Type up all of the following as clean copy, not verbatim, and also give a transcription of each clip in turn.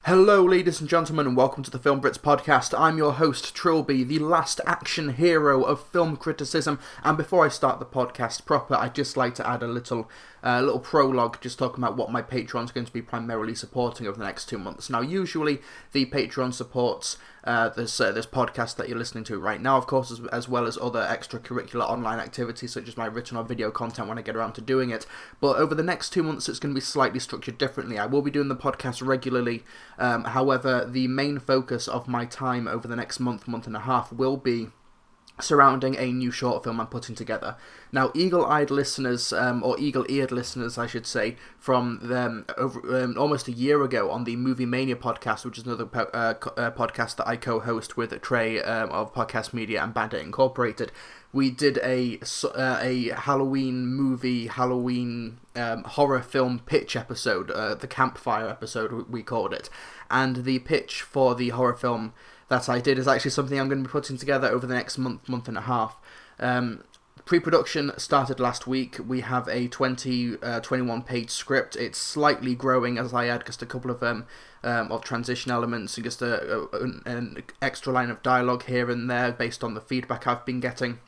Hello ladies and gentlemen and welcome to the Film Brits podcast. I'm your host Trilbee, the last action hero of film criticism, and before I start the podcast proper, I'd just like to add a little prologue just talking about what my Patreon's going to be primarily supporting over the next 2 months. Now usually the Patreon supports this podcast that you're listening to right now, of course, as well as other extracurricular online activities such as my written or video content when I get around to doing it. But over the next 2 months it's going to be slightly structured differently. I will be doing the podcast regularly. However, the main focus of my time over the next month and a half will be surrounding a new short film I'm putting together. Now, eagle-eyed listeners, or eagle-eared listeners, I should say, from them over almost a year ago on the Movie Mania podcast, which is another podcast that I co-host with Trey of Podcast Media and Bandit Incorporated. We did a Halloween horror film pitch episode, the campfire episode we called it, and the pitch for the horror film that I did is actually something I'm going to be putting together over the next month and a half. Pre-production started last week. We have a 21-page script. It's slightly growing as I add just a couple of transition elements and just an extra line of dialogue here and there based on the feedback I've been getting.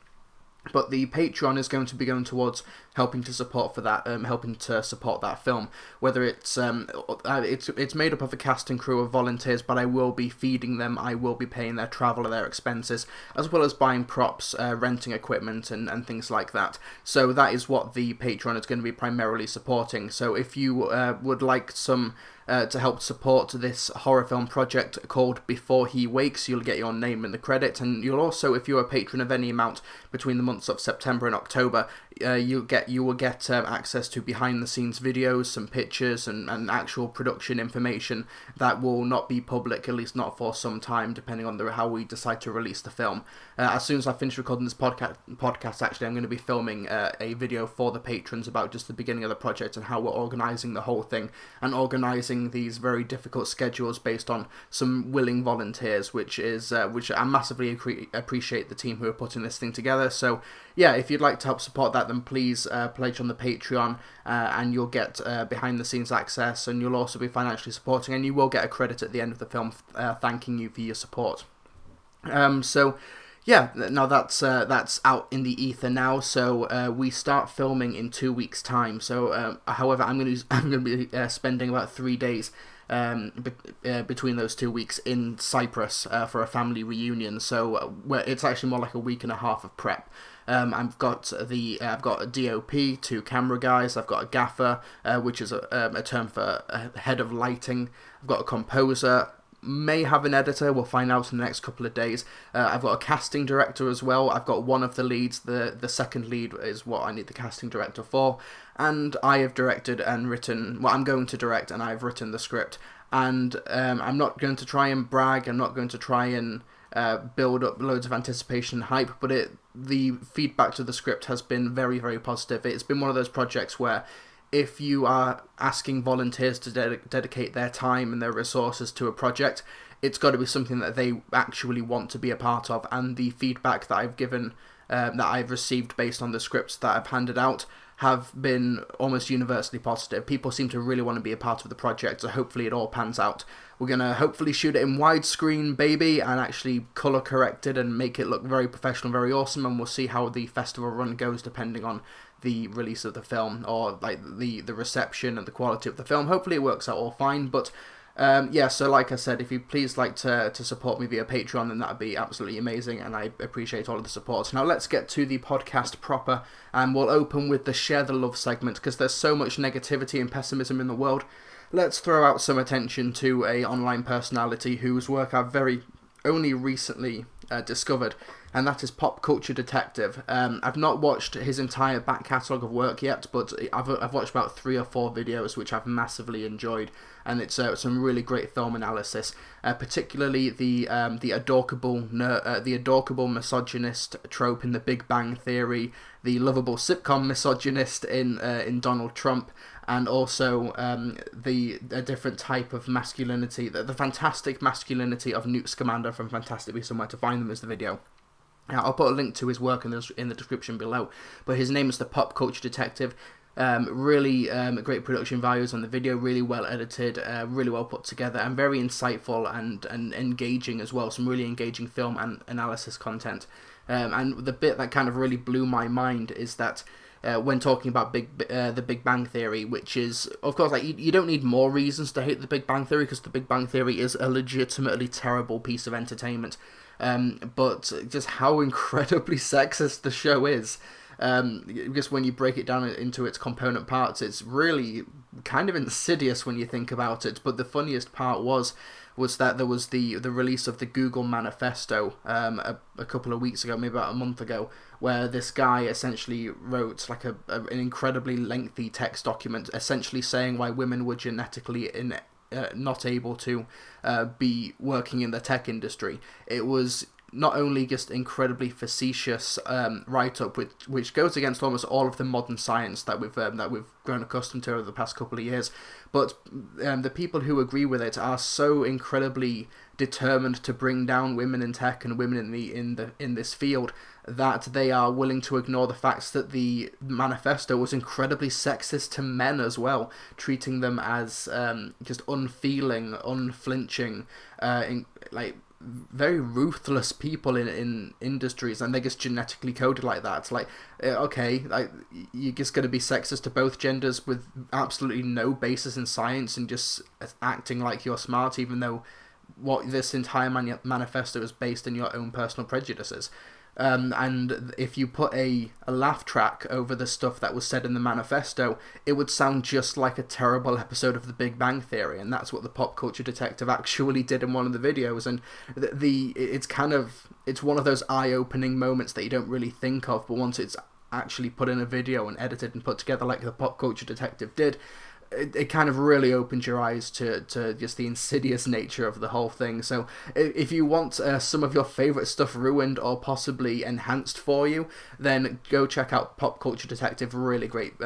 But the Patreon is going to be going towards helping to support that film. Whether it's made up of a cast and crew of volunteers, but I will be feeding them. I will be paying their travel and their expenses, as well as buying props, renting equipment, and things like that. So that is what the Patreon is going to be primarily supporting. So if you would like some to help support this horror film project called Before He Wakes, you'll get your name in the credits, and you'll also, if you're a patron of any amount between the months of September and October, you will get access to behind the scenes videos, some pictures, and actual production information that will not be public, at least not for some time, depending on how we decide to release the film. As soon as I finish recording this podcast, actually, I'm going to be filming a video for the patrons about just the beginning of the project and how we're organising the whole thing, and organising these very difficult schedules based on some willing volunteers, which I massively appreciate the team who are putting this thing together. So yeah, if you'd like to help support that, then please pledge on the Patreon, and you'll get behind the scenes access, and you'll also be financially supporting, and you will get a credit at the end of the film thanking you for your support. So yeah, now that's out in the ether now. So we start filming in 2 weeks' time. So, however, I'm going to be spending about 3 days between those 2 weeks in Cyprus for a family reunion. So it's actually more like a week and a half of prep. I've got a DOP, 2 camera guys. I've got a gaffer, which is a term for a head of lighting. I've got a composer. May have an editor, we'll find out in the next couple of days. I've got a casting director as well. I've got one of the leads. The second lead is what I need the casting director for. And I have directed and written, I'm going to direct, and I've written the script. And I'm not going to try and brag, I'm not going to try and build up loads of anticipation and hype, but the feedback to the script has been very, very positive. It's been one of those projects where if you are asking volunteers to dedicate their time and their resources to a project, it's got to be something that they actually want to be a part of. And the feedback that I've received based on the scripts that I've handed out have been almost universally positive. People seem to really want to be a part of the project, so hopefully it all pans out. We're going to hopefully shoot it in widescreen, baby, and actually colour correct it and make it look very professional, very awesome, and we'll see how the festival run goes depending on the release of the film, or like the reception and the quality of the film. Hopefully it works out all fine, but yeah, so like I said, if you please like to support me via Patreon, then that would be absolutely amazing, and I appreciate all of the support. Now let's get to the podcast proper, and we'll open with the Share the Love segment, because there's so much negativity and pessimism in the world. Let's throw out some attention to a online personality whose work I've very only recently discovered, and that is Pop Culture Detective. I've not watched his entire back catalogue of work yet, but I've watched about 3 or 4 videos which I've massively enjoyed, and it's some really great film analysis, particularly the adorkable misogynist trope in The Big Bang Theory, the lovable sitcom misogynist in Donald Trump, and also a different type of masculinity, the fantastic masculinity of Newt Scamander from Fantastic Beasts and Where to Find Them is the video. Now, I'll put a link to his work in the description below, but his name is the Pop Culture Detective. Really great production values on the video, really well edited, really well put together, and very insightful and engaging as well. Some really engaging film and analysis content. And the bit that kind of really blew my mind is that when talking about the Big Bang Theory, which is, of course, like you don't need more reasons to hate the Big Bang Theory, because the Big Bang Theory is a legitimately terrible piece of entertainment. But just how incredibly sexist the show is. Because when you break it down into its component parts, it's really kind of insidious when you think about it. But the funniest part was that there was the release of the Google Manifesto a couple of weeks ago, maybe about a month ago, where this guy essentially wrote like an incredibly lengthy text document, essentially saying why women were genetically not able to be working in the tech industry. It was not only just incredibly facetious write-up, which goes against almost all of the modern science that we've grown accustomed to over the past couple of years, but the people who agree with it are so incredibly determined to bring down women in tech and women in this field that they are willing to ignore the facts that the manifesto was incredibly sexist to men as well, treating them as just unfeeling, unflinching, very ruthless people in industries, and they're just genetically coded like that. It's like, okay, like you're just going to be sexist to both genders with absolutely no basis in science and just acting like you're smart, even though what this entire manifesto is based in your own personal prejudices. And if you put a laugh track over the stuff that was said in the manifesto, it would sound just like a terrible episode of The Big Bang Theory, and that's what the Pop Culture Detective actually did in one of the videos. And it's one of those eye-opening moments that you don't really think of, but once it's actually put in a video and edited and put together like the Pop Culture Detective did, it kind of really opens your eyes to just the insidious nature of the whole thing. So if you want some of your favourite stuff ruined or possibly enhanced for you, then go check out Pop Culture Detective. Really great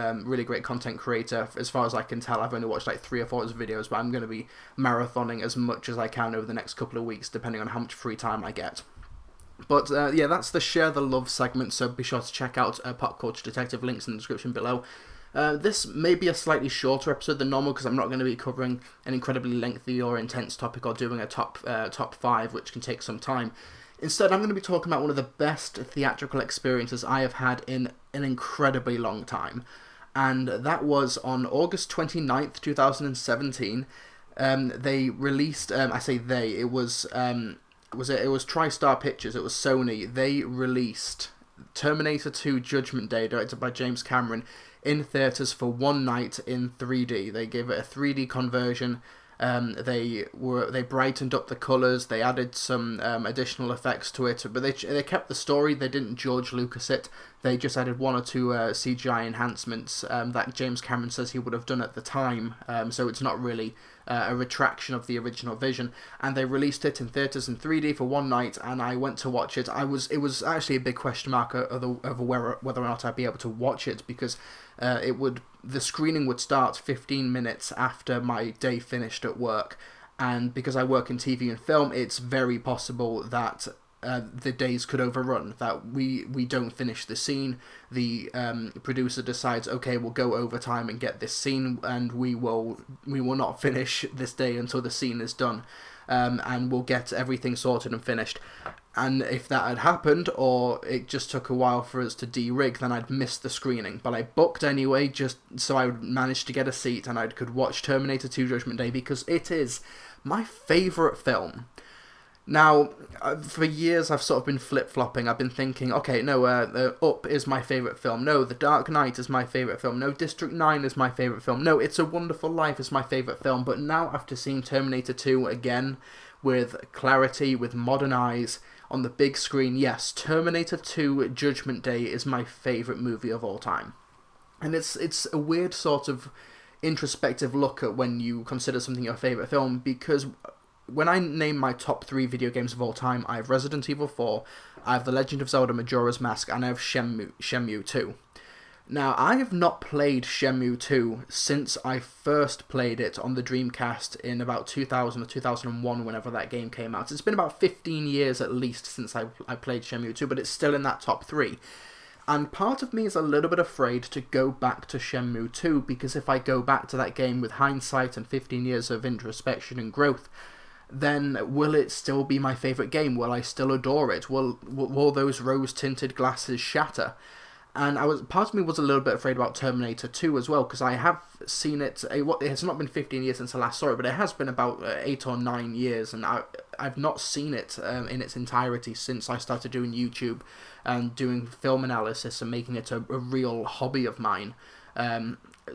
content creator. As far as I can tell, I've only watched like 3 or 4 of his videos, but I'm going to be marathoning as much as I can over the next couple of weeks, depending on how much free time I get. But yeah, that's the Share the Love segment, so be sure to check out Pop Culture Detective, links in the description below. This may be a slightly shorter episode than normal, because I'm not going to be covering an incredibly lengthy or intense topic or doing a top 5, which can take some time. Instead, I'm going to be talking about one of the best theatrical experiences I have had in an incredibly long time. And that was on August 29th, 2017. They released, it was TriStar Pictures, it was Sony. They released Terminator 2 Judgment Day, directed by James Cameron, in theatres for one night in 3D. They gave it a 3D conversion. They brightened up the colours. They added some additional effects to it, but they kept the story. They didn't George Lucas it. They just added 1 or 2 CGI enhancements that James Cameron says he would have done at the time. So it's not really a retraction of the original vision. And they released it in theatres in 3D for one night, and I went to watch it. It was actually a big question mark over whether or not I'd be able to watch it, because the screening would start 15 minutes after my day finished at work, and because I work in TV and film, it's very possible that the days could overrun, that we don't finish the scene. The producer decides, okay, we'll go overtime and get this scene, and we will not finish this day until the scene is done, and we'll get everything sorted and finished. And if that had happened, or it just took a while for us to de-rig, then I'd missed the screening. But I booked anyway, just so I would manage to get a seat and I could watch Terminator 2 Judgment Day, because it is my favourite film. Now, for years I've sort of been flip-flopping. I've been thinking, okay, no, Up is my favourite film. No, The Dark Knight is my favourite film. No, District 9 is my favourite film. No, It's a Wonderful Life is my favourite film. But now, after seeing Terminator 2 again, with clarity, with modern eyes, on the big screen, yes, Terminator 2 Judgment Day is my favourite movie of all time. And it's a weird sort of introspective look at when you consider something your favourite film, because when I name my top 3 video games of all time, I have Resident Evil 4, I have The Legend of Zelda Majora's Mask, and I have Shenmue 2. Now, I have not played Shenmue 2 since I first played it on the Dreamcast in about 2000 or 2001, whenever that game came out. It's been about 15 years at least since I played Shenmue 2, but it's still in that top 3. And part of me is a little bit afraid to go back to Shenmue 2, because if I go back to that game with hindsight and 15 years of introspection and growth, then will it still be my favourite game? Will I still adore it? Will those rose-tinted glasses shatter? And part of me was a little bit afraid about Terminator 2 as well, because I have seen it. It has not been 15 years since I last saw it, but it has been about 8 or 9 years, and I've not seen it in its entirety since I started doing YouTube and doing film analysis and making it a real hobby of mine.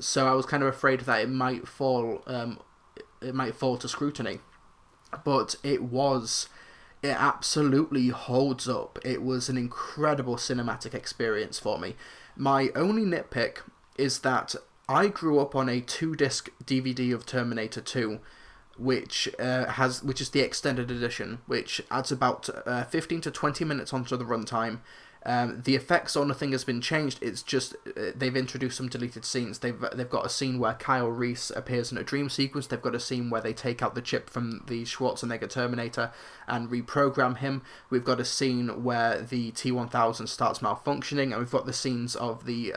So I was kind of afraid that it might fall to scrutiny, but it absolutely holds up. It was an incredible cinematic experience for me. My only nitpick is that I grew up on a 2-disc DVD of Terminator 2, which is the extended edition, which adds about 15 to 20 minutes onto the runtime. The effects or nothing has been changed. It's just they've introduced some deleted scenes. They've got a scene where Kyle Reese appears in a dream sequence. They've got a scene where they take out the chip from the Schwarzenegger Terminator and reprogram him. We've got a scene where the T-1000 starts malfunctioning, and we've got the scenes of the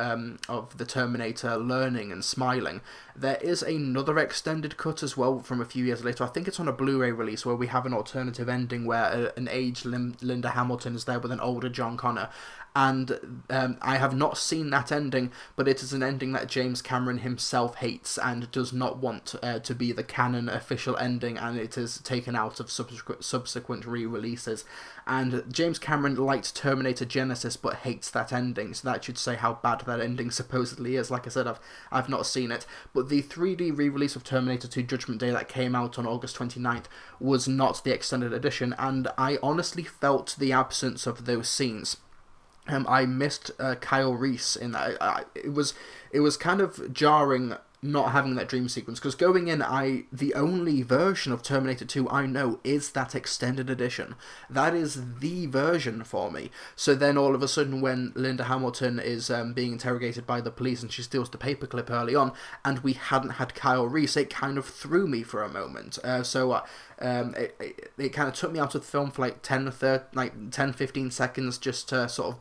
Terminator learning and smiling. There is another extended cut as well from a few years later. I think it's on a Blu-ray release, where we have an alternative ending where an aged Linda Hamilton is there with an older John Connor. And I have not seen that ending, but it is an ending that James Cameron himself hates and does not want to be the canon official ending, and it is taken out of subsequent re-releases. And James Cameron liked Terminator Genesis but hates that ending, so that should say how bad that ending supposedly is. Like I said, I've not seen it, but the 3D re-release of Terminator 2 Judgment Day that came out on August 29th was not the extended edition, and I honestly felt the absence of those scenes. I missed Kyle Reese in that. It was kind of jarring not having that dream sequence, because going in, the only version of Terminator 2 I know is that extended edition. That is the version for me. So then all of a sudden, when Linda Hamilton is being interrogated by the police and she steals the paperclip early on, and we hadn't had Kyle Reese, it kind of threw me for a moment. It kind of took me out of the film for like 10-15 seconds just to sort of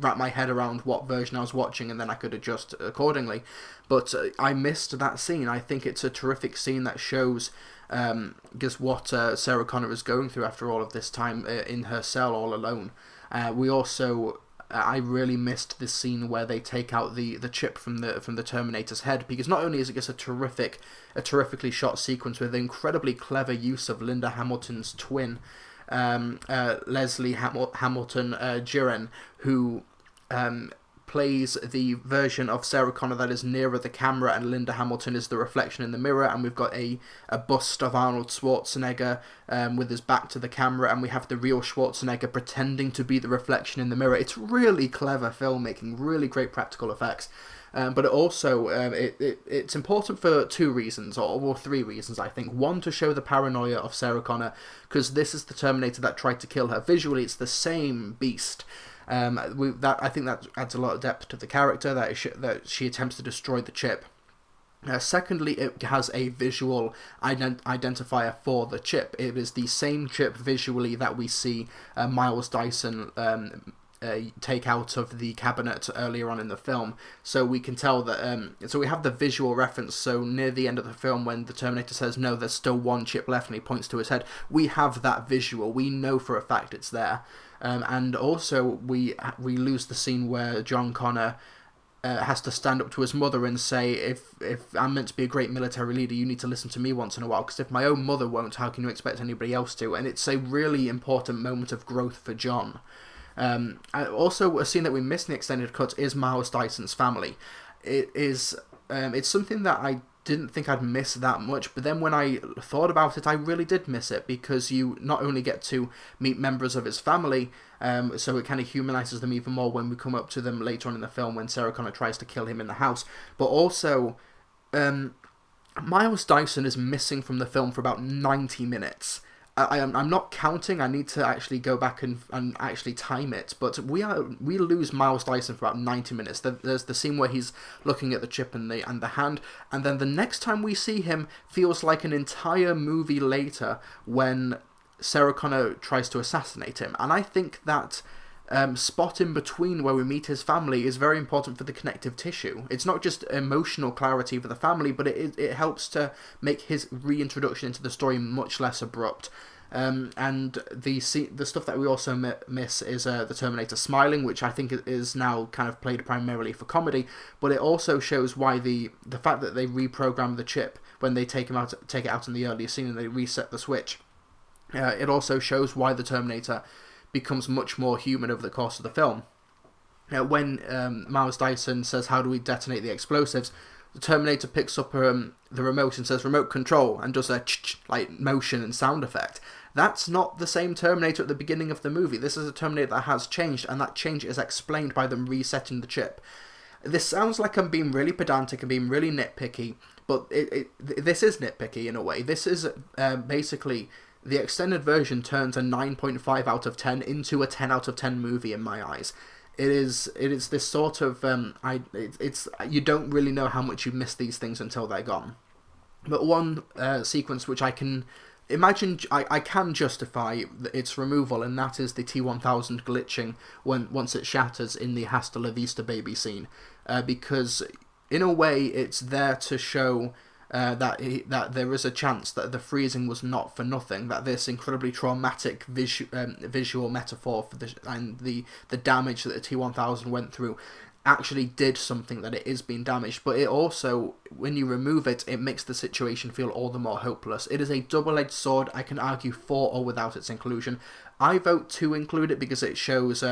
wrap my head around what version I was watching, and then I could adjust accordingly. But I missed that scene. I think it's a terrific scene that shows just what Sarah Connor is going through after all of this time in her cell all alone. I really missed this scene where they take out the chip from the Terminator's head, because not only is it just a terrifically shot sequence with incredibly clever use of Linda Hamilton's twin, Leslie Hamilton Jiren, who plays the version of Sarah Connor that is nearer the camera, and Linda Hamilton is the reflection in the mirror, and we've got a bust of Arnold Schwarzenegger with his back to the camera, and we have the real Schwarzenegger pretending to be the reflection in the mirror. It's really clever filmmaking, really great practical effects. But also, it's important for 2 reasons, or 3 reasons, I think. One, to show the paranoia of Sarah Connor, because this is the Terminator that tried to kill her. Visually, it's the same beast. I think that adds a lot of depth to the character, that she attempts to destroy the chip. Secondly, it has a visual identifier for the chip. It is the same chip visually that we see Miles Dyson take out of the cabinet earlier on in the film, so we can tell that so we have the visual reference. So near the end of the film, when the Terminator says no, there's still one chip left, and he points to his head, we have that visual. We know for a fact it's there. And also we lose the scene where John Connor has to stand up to his mother and say, if I'm meant to be a great military leader, you need to listen to me once in a while, because if my own mother won't, how can you expect anybody else to? And it's a really important moment of growth for John. Also, a scene that we missed in the extended cut is Miles Dyson's family. It's something that I didn't think I'd miss that much, but then when I thought about it, I really did miss it, because you not only get to meet members of his family, so it kind of humanizes them even more when we come up to them later on in the film when Sarah Connor tries to kill him in the house, but also Miles Dyson is missing from the film for about 90 minutes. I'm not counting. I need to actually go back and actually time it. But we lose Miles Dyson for about 90 minutes. There's the scene where he's looking at the chip and the hand, and then the next time we see him feels like an entire movie later when Sarah Connor tries to assassinate him. And I think that spot in between where we meet his family is very important for the connective tissue. It's not just emotional clarity for the family, but it helps to make his reintroduction into the story much less abrupt. And the stuff that we also miss is the Terminator smiling, which I think is now kind of played primarily for comedy, but it also shows why the fact that they reprogram the chip when they take it out in the earlier scene and they reset the switch. It also shows why the Terminator becomes much more human over the course of the film. When Miles Dyson says, "How do we detonate the explosives?" the Terminator picks up the remote and says, "Remote control," and does a like motion and sound effect. That's not the same Terminator at the beginning of the movie. This is a Terminator that has changed, and that change is explained by them resetting the chip. This sounds like I'm being really pedantic and being really nitpicky, but this is nitpicky in a way. This is basically... The extended version turns a 9.5 out of 10 into a 10 out of 10 movie in my eyes. It is this sort of you don't really know how much you miss these things until they're gone. But one sequence which I can imagine, I can justify its removal, and that is the T-1000 glitching once it shatters in the Hasta La Vista baby scene, because in a way it's there to show that there is a chance that the freezing was not for nothing, that this incredibly traumatic visual metaphor for the damage that the T-1000 went through actually did something, that it is being damaged. But it also, when you remove it, it makes the situation feel all the more hopeless. It is a double-edged sword. I can argue for or without its inclusion. I vote to include it because it shows,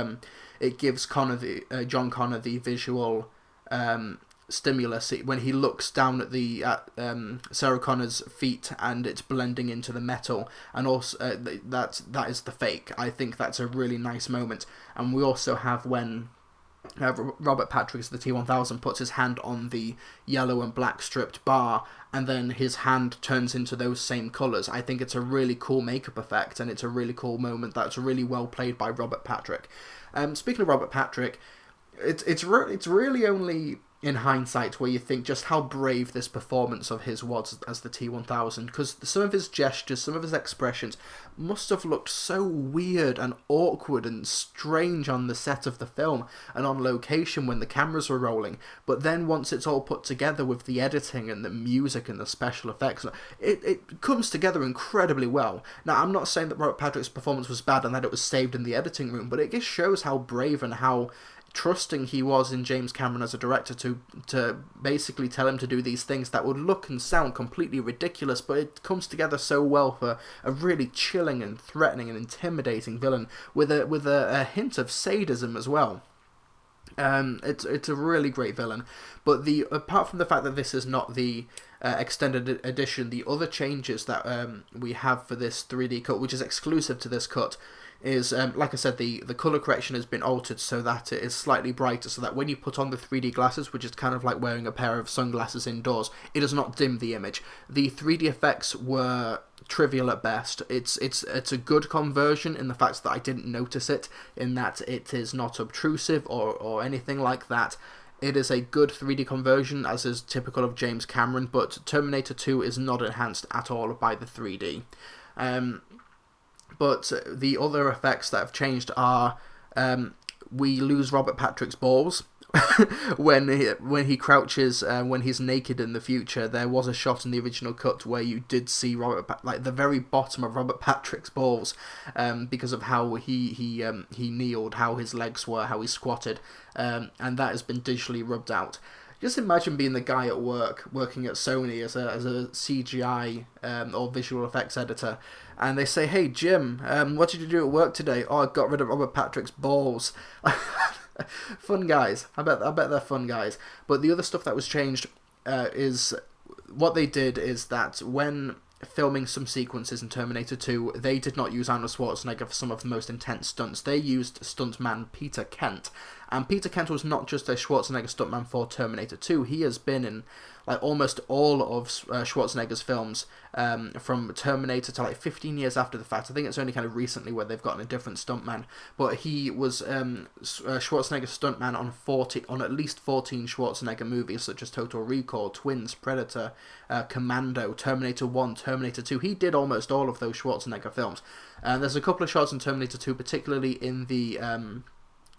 it gives John Connor the visual stimulus when he looks down at Sarah Connor's feet and it's blending into the metal, and also that is the fake. I think that's a really nice moment. And we also have when Robert Patrick, the T-1000, puts his hand on the yellow and black stripped bar, and then his hand turns into those same colours. I think it's a really cool makeup effect, and it's a really cool moment that's really well played by Robert Patrick. Speaking of Robert Patrick, it's really only in hindsight where you think just how brave this performance of his was as the T-1000, because some of his gestures, some of his expressions must have looked so weird and awkward and strange on the set of the film and on location when the cameras were rolling. But then once it's all put together with the editing and the music and the special effects, it comes together incredibly well. Now, I'm not saying that Robert Patrick's performance was bad and that it was saved in the editing room, but it just shows how brave and how trusting he was in James Cameron as a director to basically tell him to do these things that would look and sound completely ridiculous, but it comes together so well for a really chilling and threatening and intimidating villain with a hint of sadism as well. It's a really great villain, but apart from the fact that this is not the extended edition, the other changes that we have for this 3D cut, which is exclusive to this cut, is, like I said, the colour correction has been altered so that it is slightly brighter, so that when you put on the 3D glasses, which is kind of like wearing a pair of sunglasses indoors, it does not dim the image. The 3D effects were trivial at best. It's a good conversion in the fact that I didn't notice it, in that it is not obtrusive or anything like that. It is a good 3D conversion, as is typical of James Cameron, but Terminator 2 is not enhanced at all by the 3D. But the other effects that have changed are we lose Robert Patrick's balls when he crouches, when he's naked in the future. There was a shot in the original cut where you did see like the very bottom of Robert Patrick's balls, because of how he kneeled, how his legs were, how he squatted, and that has been digitally rubbed out. Just imagine being the guy at work, working at Sony as a CGI or visual effects editor, and they say, "Hey Jim, what did you do at work today?" "Oh, I got rid of Robert Patrick's balls." Fun guys. I bet they're fun guys. But the other stuff that was changed is what they did is that when filming some sequences in Terminator 2, they did not use Arnold Schwarzenegger for some of the most intense stunts. They used stuntman Peter Kent. And Peter Kent was not just a Schwarzenegger stuntman for Terminator 2. He has been in like almost all of Schwarzenegger's films, from Terminator to like 15 years after the fact. I think it's only kind of recently where they've gotten a different stuntman. But he was Schwarzenegger's stuntman on at least 14 Schwarzenegger movies, such as Total Recall, Twins, Predator, Commando, Terminator 1, Terminator 2. He did almost all of those Schwarzenegger films. There's a couple of shots in Terminator 2, particularly in the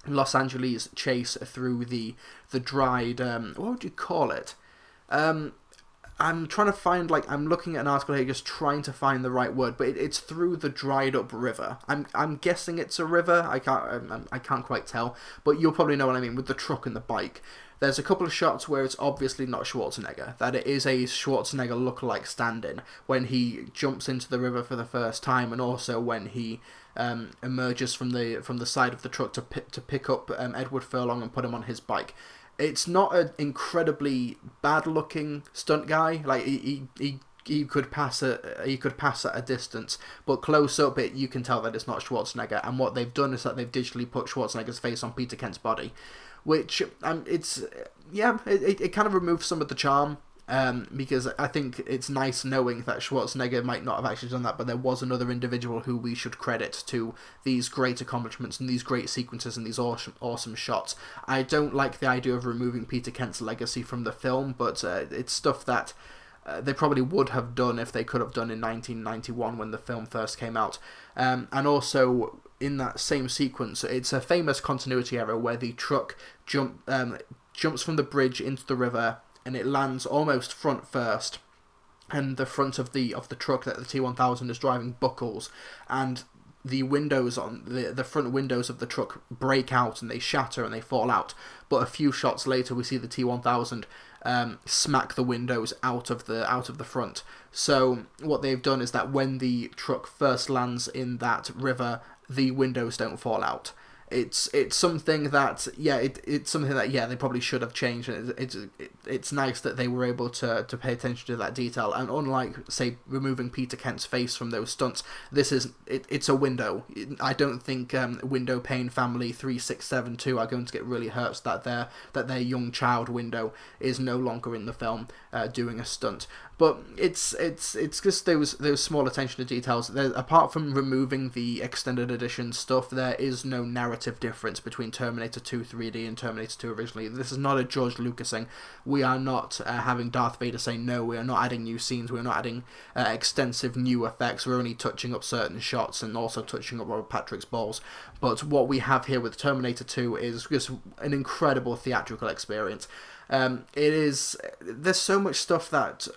Los Angeles chase through the dried, what would you call it? I'm trying to find, I'm looking at an article here, just trying to find the right word, but it's through the dried up river. I'm guessing it's a river. I can't quite tell, but you'll probably know what I mean with the truck and the bike. There's a couple of shots where it's obviously not Schwarzenegger, that it is a Schwarzenegger lookalike stand-in when he jumps into the river for the first time, and also when he emerges from the side of the truck to pick up Edward Furlong and put him on his bike. It's not an incredibly bad-looking stunt guy. Like he could pass at a distance, but close up, you can tell that it's not Schwarzenegger. And what they've done is that they've digitally put Schwarzenegger's face on Peter Kent's body, which it kind of removes some of the charm. Because I think it's nice knowing that Schwarzenegger might not have actually done that, but there was another individual who we should credit to these great accomplishments and these great sequences and these awesome shots. I don't like the idea of removing Peter Kent's legacy from the film, but it's stuff that they probably would have done if they could have done in 1991 when the film first came out. And also, in that same sequence, it's a famous continuity error where the truck jumps from the bridge into the river, and it lands almost front first, and the front of the truck that the T-1000 is driving buckles, and the windows on the front windows of the truck break out and they shatter and they fall out. But a few shots later, we see the T-1000 smack the windows out of the front. So what they've done is that when the truck first lands in that river, the windows don't fall out. It's something that it's something that they probably should have changed. It's nice that they were able to pay attention to that detail. And unlike, say, removing Peter Kent's face from those stunts, it's a window. I don't think window pane family 3672 are going to get really hurt that their young child window is no longer in the film doing a stunt. But it's just those small attention to details. Apart from removing the extended edition stuff, there is no narrative difference between Terminator 2 3D and Terminator 2 originally. This is not a George Lucasing. We are not having Darth Vader say no. We are not adding new scenes. We are not adding extensive new effects. We're only touching up certain shots and also touching up Robert Patrick's balls. But what we have here with Terminator 2 is just an incredible theatrical experience. There's so much stuff that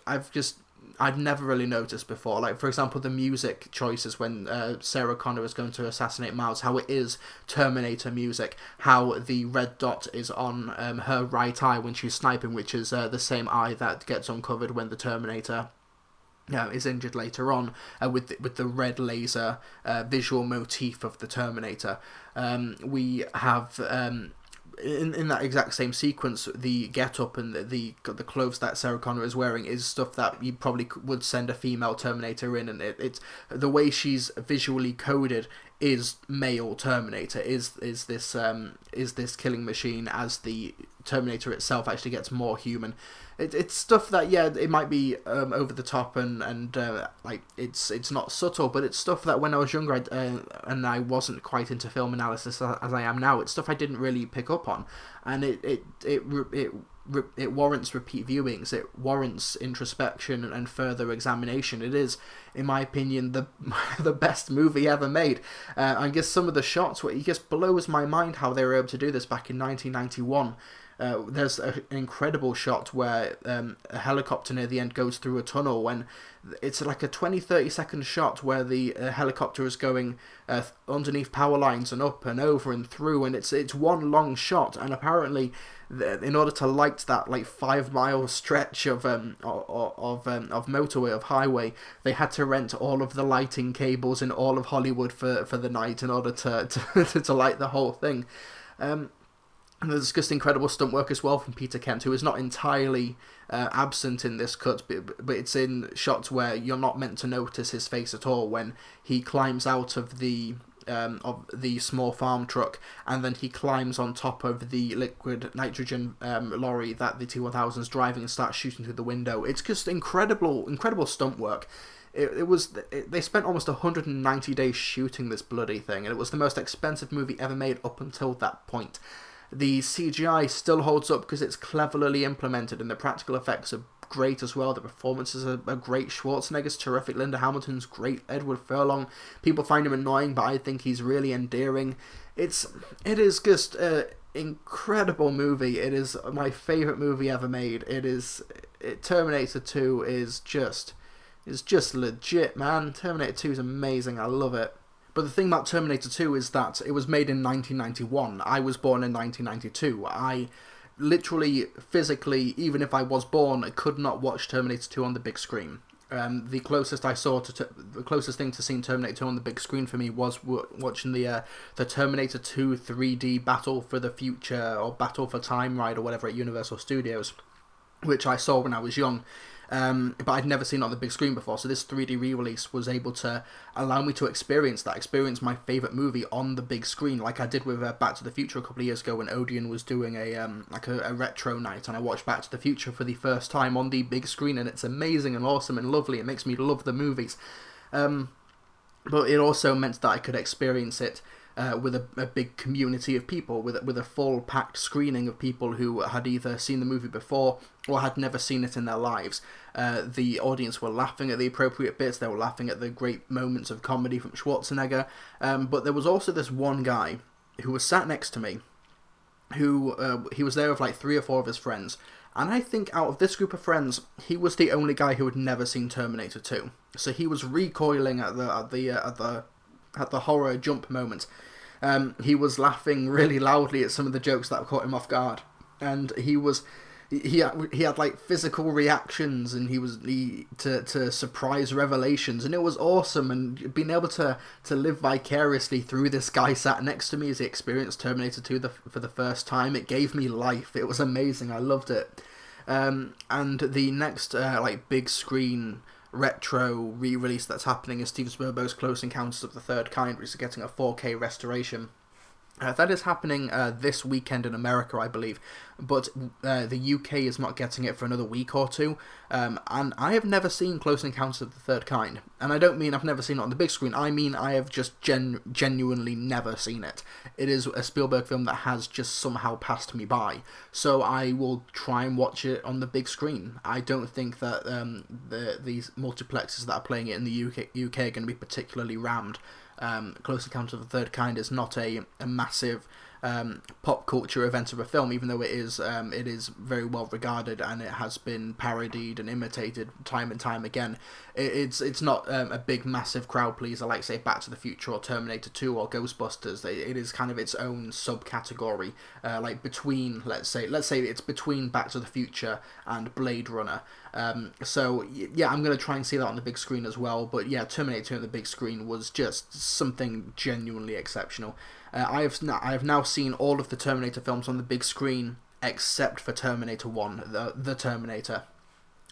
I'd never really noticed before. Like, for example, the music choices when Sarah Connor is going to assassinate Miles, how it is Terminator music, how the red dot is on her right eye when she's sniping, which is the same eye that gets uncovered when the Terminator is injured later on, with the red laser visual motif of the Terminator. We have in that exact same sequence, the get-up and the clothes that Sarah Connor is wearing is stuff that you probably would send a female Terminator in, and it's the way she's visually coded is male Terminator, is this killing machine, as the Terminator itself actually gets more human. It's stuff that it might be over the top and it's not subtle, but it's stuff that when I was younger and I wasn't quite into film analysis as I am now, it's stuff I didn't really pick up on, and it warrants repeat viewings. It warrants introspection and further examination. It is, in my opinion, the best movie ever made. I guess some of the shots where it just blows my mind how they were able to do this back in 1991. There's an incredible shot where a helicopter near the end goes through a tunnel, when it's like a 20-30 second shot where the helicopter is going underneath power lines and up and over and through, and it's one long shot. And apparently, in order to light that 5 mile stretch of motorway, of highway, they had to rent all of the lighting cables in all of Hollywood for the night in order to light the whole thing. And there's just incredible stunt work as well from Peter Kent, who is not entirely absent in this cut, but it's in shots where you're not meant to notice his face at all, when he climbs out of the small farm truck, and then he climbs on top of the liquid nitrogen lorry that the T-1000 is driving and starts shooting through the window. It's just incredible stunt work. They spent almost 190 days shooting this bloody thing, and it was the most expensive movie ever made up until that point. The CGI still holds up because it's cleverly implemented and the practical effects are great as well. The performances are great. Schwarzenegger's terrific. Linda Hamilton's great. Edward Furlong, people find him annoying, but I think he's really endearing. It is just an incredible movie. It is my favourite movie ever made. Terminator 2 is just legit, man. Terminator 2 is amazing. I love it. But the thing about Terminator 2 is that it was made in 1991. I was born in 1992. I literally, physically, even if I was born, I could not watch Terminator 2 on the big screen. The closest thing to seeing Terminator 2 on the big screen for me was watching the Terminator 2 3D Battle for the Future, or Battle for Time ride, or whatever, at Universal Studios, which I saw when I was young. But I'd never seen it on the big screen before, so this 3D re-release was able to allow me to experience my favourite movie on the big screen, like I did with Back to the Future a couple of years ago when Odeon was doing a retro night, and I watched Back to the Future for the first time on the big screen, and it's amazing and awesome and lovely. It makes me love the movies. But it also meant that I could experience it with a big community of people, with a full packed screening of people who had either seen the movie before or had never seen it in their lives. The audience were laughing at the appropriate bits, they were laughing at the great moments of comedy from Schwarzenegger, but there was also this one guy who was sat next to me, who he was there with like 3 or 4 of his friends, and I think out of this group of friends, he was the only guy who had never seen Terminator 2. So he was recoiling at the horror jump moment. He was laughing really loudly at some of the jokes that caught him off guard, and he had like physical reactions, and he to surprise revelations, and it was awesome. And being able to live vicariously through this guy sat next to me as he experienced Terminator 2 for the first time, it gave me life. It was amazing. I loved it. And the next like big screen retro re-release that's happening is Steven Spielberg's Close Encounters of the Third Kind, which is getting a 4K restoration. That is happening this weekend in America, I believe, but the UK is not getting it for another week or two, and I have never seen Close Encounters of the Third Kind, and I don't mean I've never seen it on the big screen, I mean I have just genuinely never seen it. It is a Spielberg film that has just somehow passed me by, so I will try and watch it on the big screen. I don't think that these multiplexes that are playing it in the UK are going to be particularly rammed. Close Encounters of the Third Kind is not a massive pop culture event of a film, even though it is very well regarded and it has been parodied and imitated time and time again. It's not a big massive crowd pleaser like, say, Back to the Future or Terminator 2 or Ghostbusters. It is kind of its own subcategory, like between, let's say it's between Back to the Future and Blade Runner. So yeah, I'm going to try and see that on the big screen as well. But yeah, Terminator 2 on the big screen was just something genuinely exceptional. I have now seen all of the Terminator films on the big screen except for Terminator 1, the Terminator.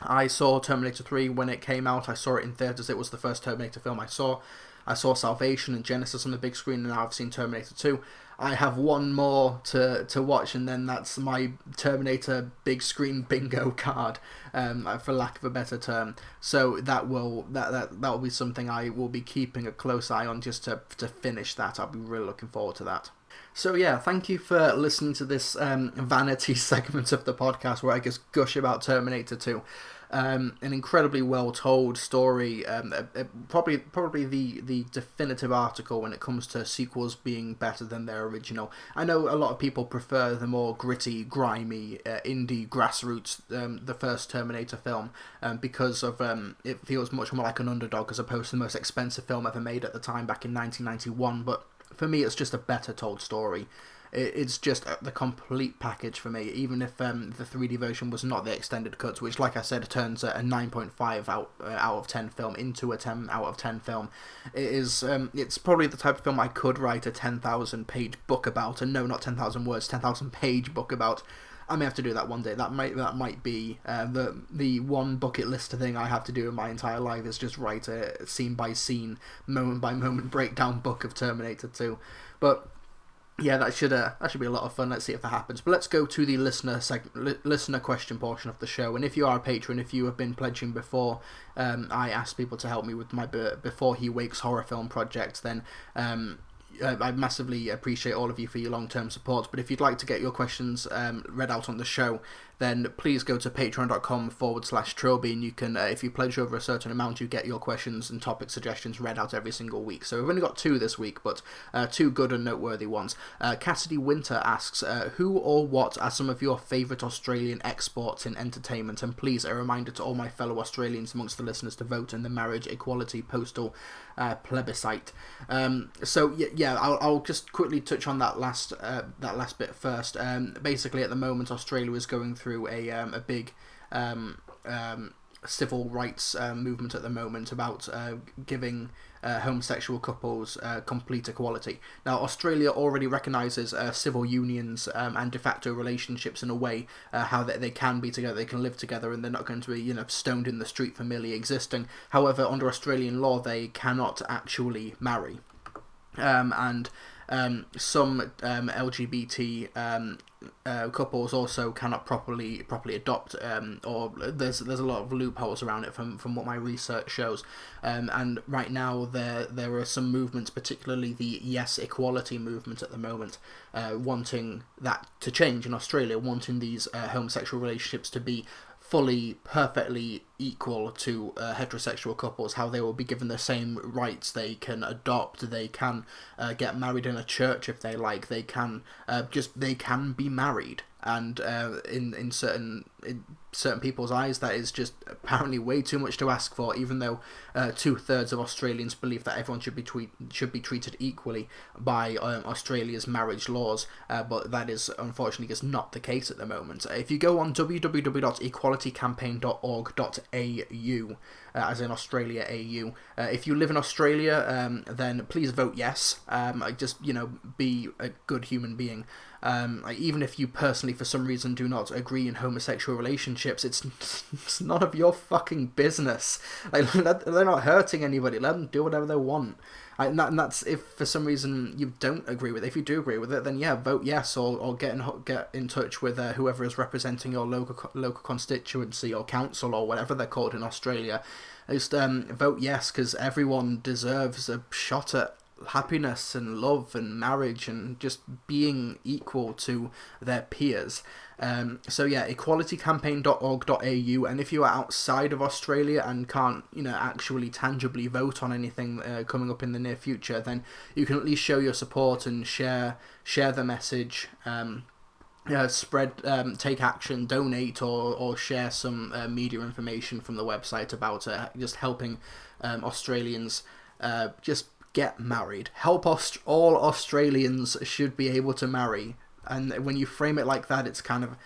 I saw Terminator 3 when it came out. I saw it in theaters. It was the first Terminator film I saw. I saw Salvation and Genesis on the big screen, and now I've seen Terminator 2. I have one more to watch, and then that's my Terminator big screen bingo card, for lack of a better term. So that will be something I will be keeping a close eye on, just to finish that. I'll be really looking forward to that. So yeah, thank you for listening to this vanity segment of the podcast where I just gush about Terminator 2. An incredibly well told story, probably the definitive article when it comes to sequels being better than their original. I know a lot of people prefer the more gritty, grimy, indie grassroots, the first Terminator film, because of it feels much more like an underdog as opposed to the most expensive film ever made at the time back in 1991. But for me, it's just a better told story. It's just the complete package for me, even if the 3D version was not the extended cut, which, like I said, turns a 9.5 out of 10 film into a 10 out of 10 film. It's probably the type of film I could write a 10,000 page book about, and no, not 10,000 words, 10,000 page book about. I may have to do that one day. That might be the one bucket list thing I have to do in my entire life, is just write a scene by scene, moment by moment breakdown book of Terminator 2. But yeah, that should be a lot of fun. Let's see if that happens. But let's go to the listener question portion of the show. And if you are a patron, if you have been pledging before I ask people to help me with my Before He Wakes horror film project, then I massively appreciate all of you for your long-term support. But if you'd like to get your questions read out on the show, then please go to patreon.com/Trilbee, and you can, if you pledge over a certain amount, you get your questions and topic suggestions read out every single week. So we've only got 2 this week, but 2 good and noteworthy ones. Cassidy Winter asks, who or what are some of your favourite Australian exports in entertainment? And please, a reminder to all my fellow Australians amongst the listeners to vote in the marriage equality postal plebiscite. So yeah, I'll just quickly touch on that last bit first. Basically, at the moment, Australia is going through a big civil rights movement at the moment about giving homosexual couples complete equality. Now, Australia already recognises civil unions and de facto relationships in a way, how they can be together, they can live together, and they're not going to be, stoned in the street for merely existing. However, under Australian law, they cannot actually marry. And some LGBT couples also cannot properly adopt, or there's a lot of loopholes around it from what my research shows. And right now there are some movements, particularly the Yes Equality movement at the moment, wanting that to change in Australia, wanting these homosexual relationships to be fully, perfectly equal to heterosexual couples, how they will be given the same rights. They can adopt, they can get married in a church if they like, they can they can be married. And in certain people's eyes, that is just apparently way too much to ask for, even though 2/3 of Australians believe that everyone should be treated equally by Australia's marriage laws, but that is unfortunately just not the case at the moment. If you go on www.equalitycampaign.org.au, as in Australia AU, if you live in Australia, then please vote yes. Just be a good human being. Even if you personally, for some reason, do not agree in homosexual relationships, it's none of your fucking business. They're not hurting anybody. Let them do whatever they want. And that's if for some reason you don't agree with it. If you do agree with it, then yeah, vote yes, or get in touch with whoever is representing your local constituency or council or whatever they're called in Australia. Just vote yes, because everyone deserves a shot at happiness and love and marriage and just being equal to their peers. So yeah, equalitycampaign.org.au, and if you are outside of Australia and can't actually tangibly vote on anything coming up in the near future, then you can at least show your support and share the message, spread, take action, donate, or share some media information from the website about just helping Australians just get married. Help all Australians should be able to marry, and when you frame it like that, it's kind of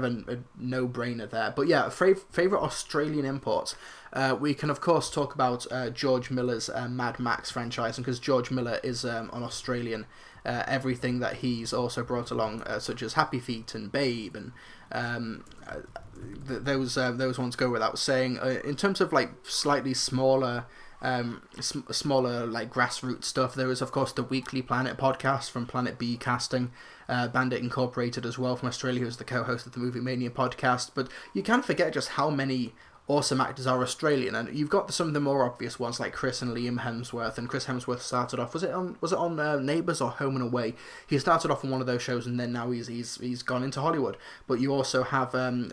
a no-brainer there. But yeah, favorite Australian imports. We can of course talk about George Miller's Mad Max franchise, and because George Miller is an Australian, everything that he's also brought along, such as Happy Feet and Babe, and those ones go without saying. In terms of like slightly smaller like grassroots stuff, there is of course the Weekly Planet podcast from Planet B Casting, Bandit Incorporated as well from Australia, who's the co-host of the Movie Mania podcast. But you can't forget just how many awesome actors are Australian, and you've got some of the more obvious ones like Chris and Liam Hemsworth. And Chris Hemsworth started off, was it on Neighbours or Home and Away? He started off on one of those shows, and then now he's gone into Hollywood. But you also have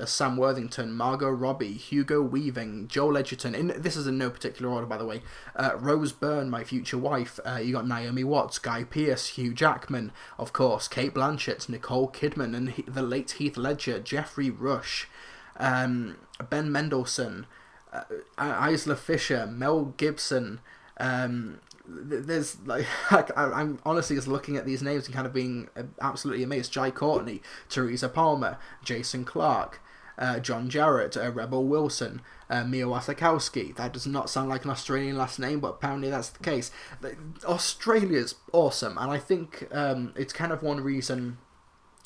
Sam Worthington, Margot Robbie, Hugo Weaving, Joel Edgerton. This is in no particular order, by the way. Rose Byrne, my future wife. You got Naomi Watts, Guy Pearce, Hugh Jackman, of course, Kate Blanchett, Nicole Kidman, and the late Heath Ledger, Jeffrey Rush, Ben Mendelsohn, Isla Fisher, Mel Gibson. There's like I'm honestly just looking at these names and kind of being absolutely amazed. Jai Courtney, Teresa Palmer, Jason Clarke, John Jarrett, Rebel Wilson, Mia Wasikowski. That does not sound like an Australian last name, but apparently that's the case. Australia's awesome, and I think it's kind of one reason.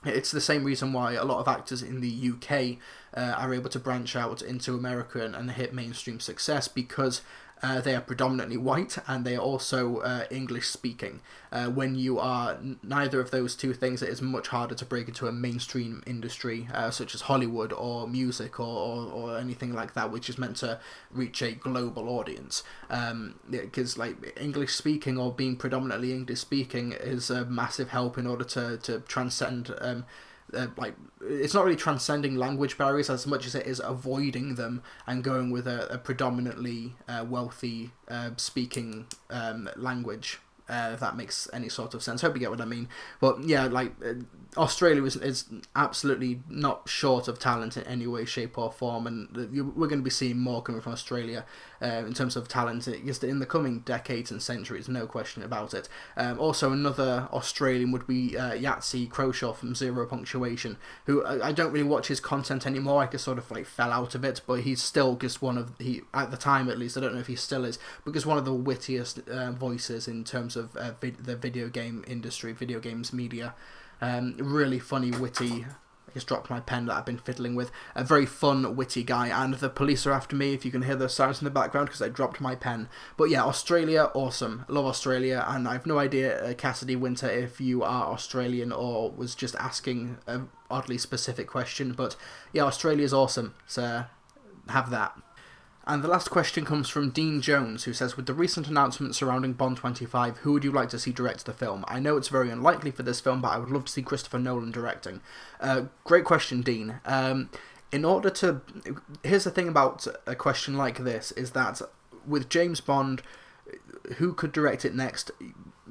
It's the same reason why a lot of actors in the UK are able to branch out into America and hit mainstream success, because they are predominantly white and they are also English speaking. When you are neither of those two things, it is much harder to break into a mainstream industry such as Hollywood or music or anything like that, which is meant to reach a global audience. Because like English speaking or being predominantly English speaking is a massive help in order to transcend like, it's not really transcending language barriers as much as it is avoiding them and going with a predominantly wealthy speaking language. If that makes any sort of sense. Hope you get what I mean. But yeah, like, Australia is absolutely not short of talent in any way, shape or form, and we're going to be seeing more coming from Australia in terms of talent just in the coming decades and centuries, no question about it. Also, another Australian would be Yahtzee Croshaw from Zero Punctuation, who I don't really watch his content anymore. I just sort of like fell out of it, but he's still just one of, at the time at least, I don't know if he still is, but just one of the wittiest voices in terms of the video game industry, video games media. Really funny, witty. I just dropped my pen that I've been fiddling with. A very fun, witty guy, and the police are after me if you can hear the sounds in the background because I dropped my pen. But yeah, Australia, awesome. Love Australia, and I've no idea, Cassidy Winter, if you are Australian or was just asking an oddly specific question, but yeah, Australia's awesome, so have that. And the last question comes from Dean Jones, who says, with the recent announcement surrounding Bond 25, who would you like to see direct the film? I know it's very unlikely for this film, but I would love to see Christopher Nolan directing. Great question, Dean. Here's the thing about a question like this, is that with James Bond, who could direct it next?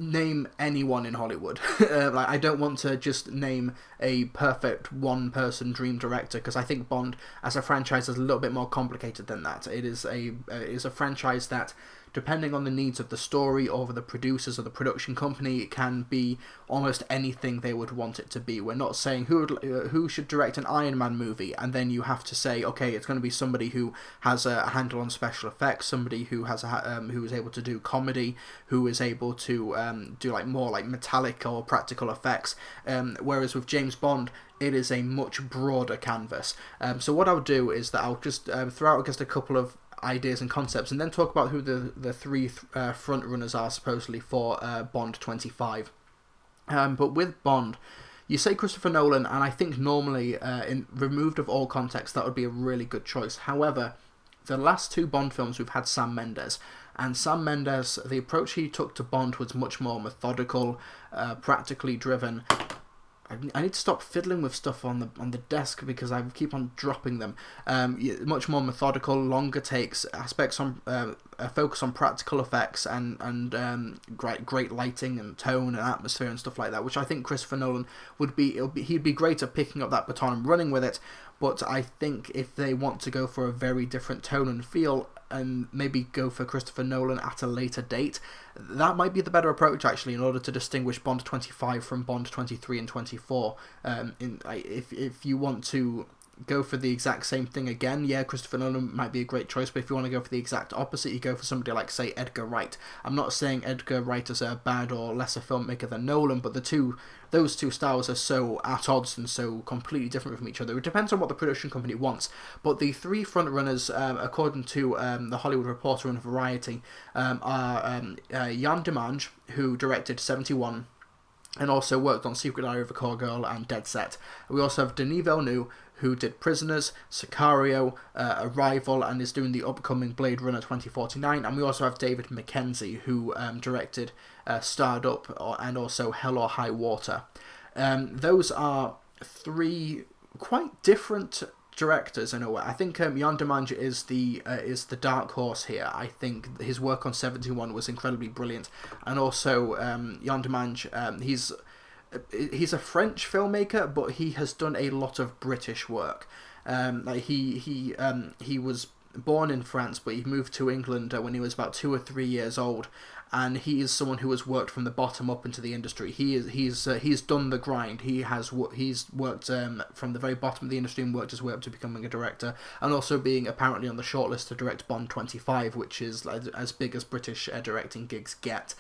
Name anyone in Hollywood. Like, I don't want to just name a perfect one-person dream director, because I think Bond as a franchise is a little bit more complicated than that. It is a franchise that, depending on the needs of the story or the producers or the production company, it can be almost anything they would want it to be. We're not saying who should direct an Iron Man movie, and then you have to say, okay, it's going to be somebody who has a handle on special effects, somebody who has who is able to do comedy, who is able to do like more like metallic or practical effects. Whereas with James Bond, it is a much broader canvas. So what I'll do is that I'll just throw out just a couple of ideas and concepts, and then talk about who the three front runners are supposedly for Bond 25. But with Bond, you say Christopher Nolan, and I think normally, removed of all context, that would be a really good choice. However, the last two Bond films we've had Sam Mendes, and Sam Mendes, the approach he took to Bond was much more methodical, practically driven. I need to stop fiddling with stuff on the desk because I keep on dropping them. Much more methodical, longer takes, aspects on a focus on practical effects and great lighting and tone and atmosphere and stuff like that, which I think Christopher Nolan he'd be great at picking up that baton and running with it. But I think if they want to go for a very different tone and feel, and maybe go for Christopher Nolan at a later date, that might be the better approach, actually, in order to distinguish Bond 25 from Bond 23 and 24. If you want to go for the exact same thing again, yeah, Christopher Nolan might be a great choice, but if you want to go for the exact opposite, you go for somebody like, say, Edgar Wright. I'm not saying Edgar Wright is a bad or lesser filmmaker than Nolan, but those two styles are so at odds and so completely different from each other. It depends on what the production company wants. But the three frontrunners, according to the Hollywood Reporter and Variety, are Jan Demange, who directed 71, and also worked on Secret Diary of a Call Girl and Dead Set. We also have Denis Villeneuve, who did Prisoners, Sicario, Arrival, and is doing the upcoming Blade Runner 2049. And we also have David Mackenzie, who directed Starred Up and also Hell or High Water. Those are three quite different directors in a way. I think Jan Demange is the dark horse here. I think his work on 71 was incredibly brilliant, and also Jan Demange, he's a French filmmaker, but he has done a lot of British work. He was born in France, but he moved to England when he was about 2 or 3 years old, and he is someone who has worked from the bottom up into the industry. He's done the grind. He's worked from the very bottom of the industry and worked his way up to becoming a director, and also being apparently on the shortlist to direct Bond 25, which is like as big as British directing gigs get.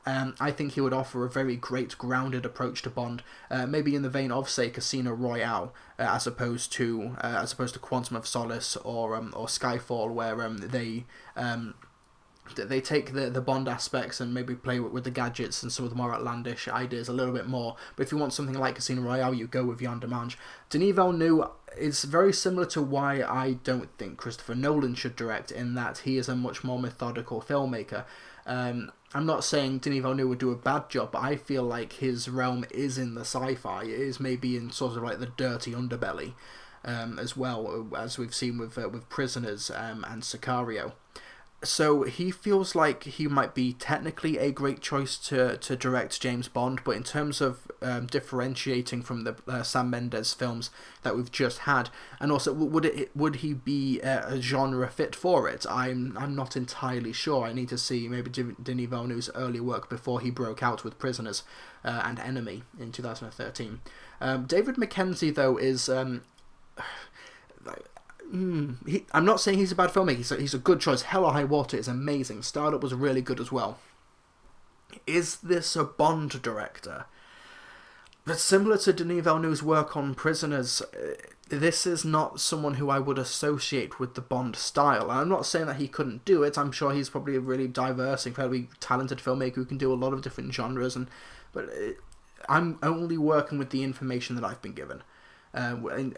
I think he would offer a very great grounded approach to Bond, maybe in the vein of, say, Casino Royale, as opposed to Quantum of Solace or Skyfall, where they take the Bond aspects and maybe play with the gadgets and some of the more outlandish ideas a little bit more. But if you want something like Casino Royale, you go with Jan Demange. Denis Villeneuve is very similar to why I don't think Christopher Nolan should direct, in that he is a much more methodical filmmaker. I'm not saying Denis Villeneuve would do a bad job, but I feel like his realm is in the sci-fi. It is maybe in sort of like the dirty underbelly, as well as we've seen with Prisoners and Sicario. So he feels like he might be technically a great choice to direct James Bond, but in terms of differentiating from the Sam Mendes films that we've just had, and also would he be a genre fit for it? I'm not entirely sure. I need to see maybe Denis Villeneuve's early work before he broke out with Prisoners and Enemy in 2013. David Mackenzie though is. I'm not saying he's a bad filmmaker. He's a good choice. Hell or High Water is amazing. Startup was really good as well. Is this a Bond director? But similar to Denis Villeneuve's work on Prisoners, this is not someone who I would associate with the Bond style. And I'm not saying that he couldn't do it. I'm sure he's probably a really diverse, incredibly talented filmmaker who can do a lot of different genres. I'm only working with the information that I've been given. And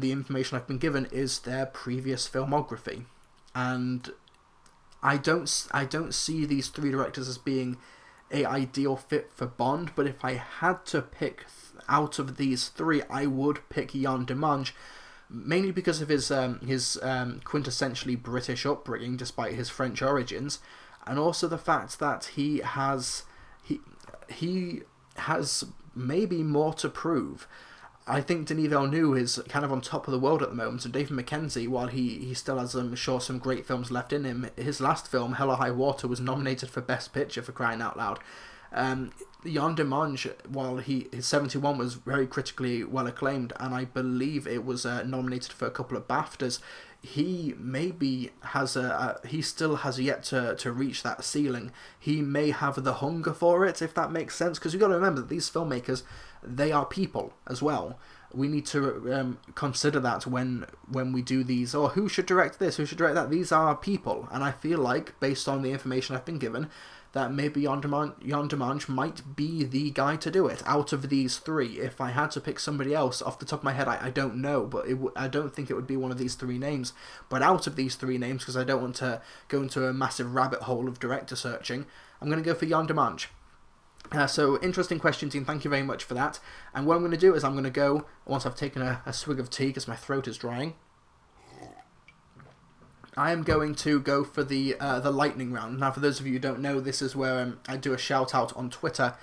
the information I've been given is their previous filmography, and I don't see these three directors as being a ideal fit for Bond. But if I had to pick out of these three, I would pick Jan de Mange, mainly because of his quintessentially British upbringing, despite his French origins, and also the fact that he has maybe more to prove. I think Denis Villeneuve is kind of on top of the world at the moment, and David Mackenzie, while he still has, I'm sure, some great films left in him, his last film, Hell or High Water, was nominated for Best Picture, for crying out loud. Jan de Mange, while his 71 was very critically well acclaimed, and I believe it was nominated for a couple of BAFTAs, he maybe he still has yet to reach that ceiling. He may have the hunger for it, if that makes sense, because you've got to remember that these filmmakers, they are people as well. We need to consider that when we do these, or who should direct this, who should direct that. These are people, and I feel like, based on the information I've been given, that maybe Jan de Mange might be the guy to do it out of these three. If I had to pick somebody else off the top of my head, I don't know, but I don't think it would be one of these three names. But out of these three names, because I don't want to go into a massive rabbit hole of director searching, I'm going to go for Jan de Mange. So, interesting question, team. Thank you very much for that. And what I'm going to do is I'm going to go, once I've taken a swig of tea, because my throat is drying, I am going to go for the lightning round. Now, for those of you who don't know, this is where I do a shout out on Twitter,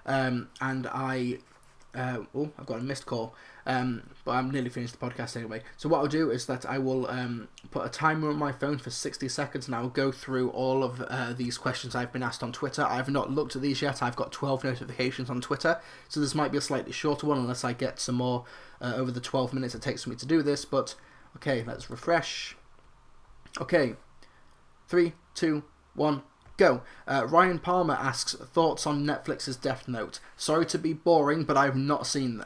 and I've got a missed call, but I'm nearly finished the podcast anyway. So what I'll do is that I will put a timer on my phone for 60 seconds, and I'll go through all of these questions I've been asked on Twitter. I've not looked at these yet. I've got 12 notifications on Twitter, so this might be a slightly shorter one unless I get some more over the 12 minutes it takes me to do this. But okay, let's refresh. Okay, 3, 2, 1, go. Ryan Palmer asks, thoughts on Netflix's Death Note. Sorry to be boring, but I've not seen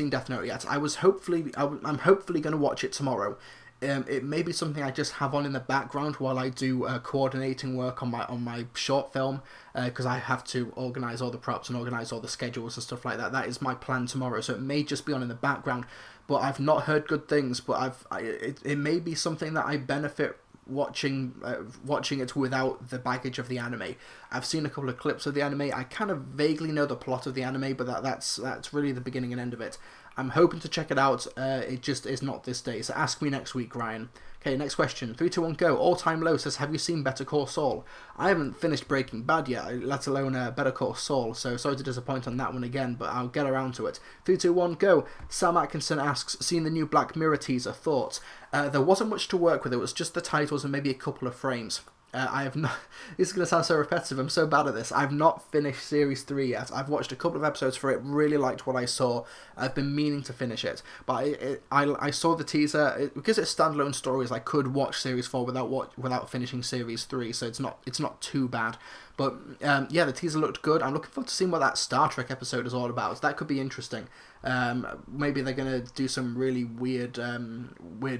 Death Note yet. I'm hopefully going to watch it tomorrow. It may be something I just have on in the background while I do coordinating work on my short film, because I have to organise all the props and organise all the schedules and stuff like that. That is my plan tomorrow, so it may just be on in the background. But I've not heard good things. But it may be something that I benefit watching it without the baggage of the anime. I've seen a couple of clips of the anime. I kind of vaguely know the plot of the anime, but that's really the beginning and end of it. I'm hoping to check it out. It just is not this day. So ask me next week, Ryan. Okay, next question. 3, 2, 1, go. All Time Low says, have you seen Better Call Saul? I haven't finished Breaking Bad yet, let alone Better Call Saul, so sorry to disappoint on that one again, but I'll get around to it. 3, 2, 1, go. Sam Atkinson asks, seen the new Black Mirror teaser, thoughts? There wasn't much to work with. It was just the titles and maybe a couple of frames. I have not. This is going to sound so repetitive. I'm so bad at this. I've not finished Series 3 yet. I've watched a couple of episodes for it. Really liked what I saw. I've been meaning to finish it, but I saw the teaser because it's standalone stories. I could watch Series 4 without finishing Series 3, so it's not too bad. But yeah, the teaser looked good. I'm looking forward to seeing what that Star Trek episode is all about. So that could be interesting. Maybe they're going to do some really weird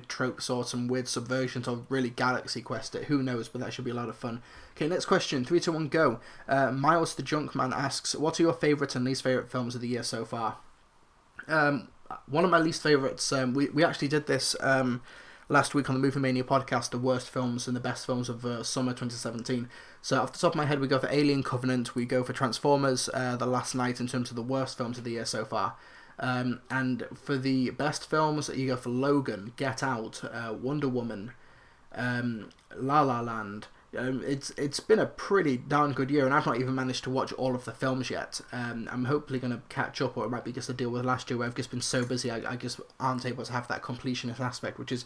tropes or some weird subversions or really Galaxy Quest it. Who knows, but that should be a lot of fun. Okay, next question. 3, 2, 1, go. Miles the Junkman asks, what are your favourite and least favourite films of the year so far? One of my least favourites, we actually did this last week on the Movie Mania podcast, the worst films and the best films of summer 2017. So off the top of my head, we go for Alien Covenant, we go for Transformers, The Last Night in terms of the worst films of the year so far. And for the best films, you go for Logan, Get Out, Wonder Woman, La La Land. It's been a pretty darn good year, and I've not even managed to watch all of the films yet. I'm hopefully going to catch up, or it might be just a deal with last year where I've just been so busy I just aren't able to have that completionist aspect, which is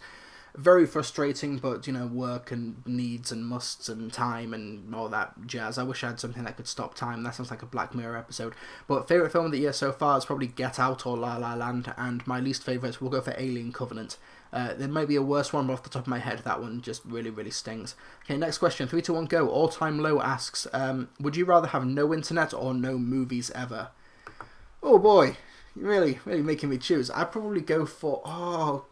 very frustrating, but, work and needs and musts and time and all that jazz. I wish I had something that could stop time. That sounds like a Black Mirror episode. But favourite film of the year so far is probably Get Out or La La Land, and my least favourite will go for Alien Covenant. There might be a worse one, but off the top of my head, that one just really, really stings. Okay, next question. 3, 2, 1, go. All Time Low asks, would you rather have no internet or no movies ever? Oh boy, you're really making me choose. I'd probably go for...